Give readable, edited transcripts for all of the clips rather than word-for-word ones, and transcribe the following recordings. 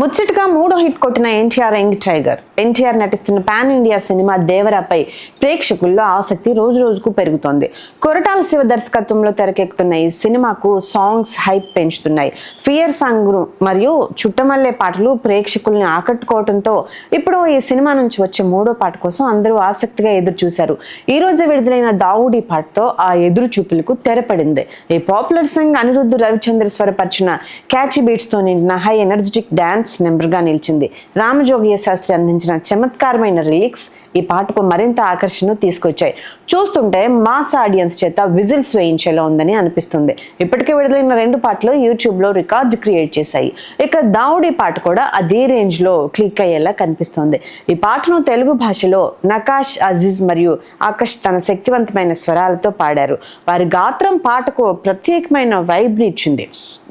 ముచ్చటగా మూడో హిట్ కొట్టిన ఎన్టీఆర్ యంగ్ టైగర్. ఎన్టీఆర్ నటిస్తున్న పాన్ ఇండియా సినిమా దేవరాపై ప్రేక్షకుల్లో ఆసక్తి రోజు రోజుకు పెరుగుతోంది. కొరటాల శివ దర్శకత్వంలో తెరకెక్కుతున్న ఈ సినిమాకు సాంగ్స్ హైప్ పెంచుతున్నాయి. ఫియర్ సాంగ్ మరియు చుట్టమల్లే పాటలు ప్రేక్షకుల్ని ఆకట్టుకోవడంతో ఇప్పుడు ఈ సినిమా నుంచి వచ్చే మూడో పాట కోసం అందరూ ఆసక్తిగా ఎదురు చూశారు. ఈ రోజు విడుదలైన దావుడి పాటతో ఆ ఎదురు చూపులకు తెరపడింది. ఈ పాపులర్ సాంగ్ అనిరుద్ధ్ రవిచంద్ర స్వరపరిచిన క్యాచీ బీట్స్ తో నిండిన హై ఎనర్జెటిక్ డాన్స్ నెంబర్ గా నిలిచింది. రామజోగయ్య శాస్త్రి అందించిన చమత్కారమైన లిరిక్స్ ఈ పాటకు మరింత ఆకర్షణను తీసుకొచ్చాయి. చూస్తుంటే మాస్ ఆడియన్స్ చేత విజిల్స్ వేయించేలా ఉందని అనిపిస్తుంది. ఇప్పటికే విడుదలైన రెండు పాటలు యూట్యూబ్ లో రికార్డు క్రియేట్ చేశాయి. ఇక దావుడి పాట కూడా అదే రేంజ్ లో క్లిక్ అయ్యేలా కనిపిస్తోంది. ఈ పాటను తెలుగు భాషలో నకాష్ అజీజ్ మరియు ఆకాష్ తన శక్తివంతమైన స్వరాలతో పాడారు. వారి గాత్రం పాటకు ప్రత్యేకమైన వైబ్ని ఇచ్చింది.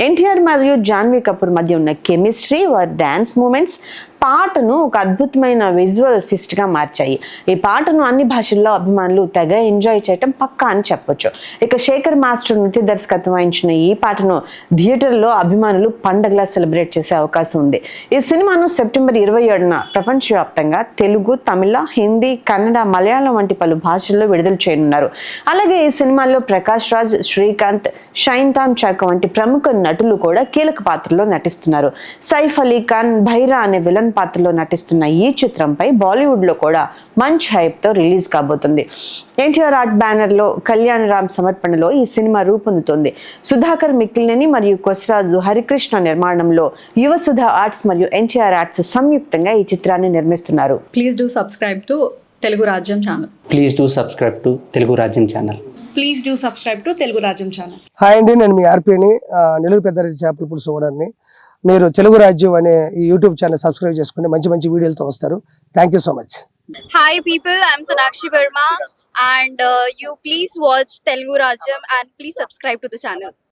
ఎన్టీఆర్ మరియు జాన్వీ కపూర్ మధ్య ఉన్న కెమిస్ట్రీ, వారి డాన్స్ మూమెంట్స్ పాటను ఒక అద్భుతమైన విజువల్ ఫిస్ట్ గా మార్చాయి. ఈ పాటను అన్ని భాషల్లో అభిమానులు తెగ ఎంజాయ్ చేయటం పక్కా అని చెప్పొచ్చు. ఇక శేఖర్ మాస్టర్ నృత్య దర్శకత్వం వహించిన ఈ పాటను థియేటర్లో అభిమానులు పండగలా సెలబ్రేట్ చేసే అవకాశం ఉంది. ఈ సినిమాను సెప్టెంబర్ 27న ప్రపంచవ్యాప్తంగా తెలుగు, తమిళ, హిందీ, కన్నడ, మలయాళం వంటి పలు భాషల్లో విడుదల చేయనున్నారు. అలాగే ఈ సినిమాలో ప్రకాష్ రాజ్, శ్రీకాంత్, షైన్ తామ్ చాక వంటి ప్రముఖ నటులు కూడా కీలక పాత్రలో నటిస్తున్నారు. సైఫ్ అలీ ఖాన్, భైరా అనే విలన్ పాత్రలో నటిస్తున్న ఈ చిత్రంపై బాలీవుడ్ లో కూడా మంచి హైప్ తో రిలీజ్ కాబోతుంది. ఎన్టీఆర్ ఆర్ట్ బ్యానర్ లో కళ్యాణ్ రామ్ సమర్పణలో ఈ సినిమా రూపొందుతుంది. సుధాకర్ మిక్కిలినేని మరియు కొసరాజు హరికృష్ణ నిర్మాణంలో యువ సుధా ఆర్ట్స్ మరియు ఎన్టీఆర్ ఆర్ట్స్ సంయుక్తంగా ఈ చిత్రాన్ని నిర్మిస్తున్నారు. Please do subscribe to Telugu Rajyam channel. Please do subscribe to Telugu Rajyam channel. Please do subscribe to Telugu Rajyam channel. Hi అండి, నేను మీ ఆర్పీని, నెల్లూరు పెద్దారెడ్డి చేపల పులుసు ఓనర్ని. మీరు తెలుగు రాజ్యం అనే ఈ యూట్యూబ్ ఛానల్ సబ్స్క్రైబ్ చేసుకుని మంచి మంచి వీడియోలతో వస్తారు. Thank you so much. Hi people, I'm Sonakshi Verma and you please watch Telugu Rajyam and please subscribe to the channel.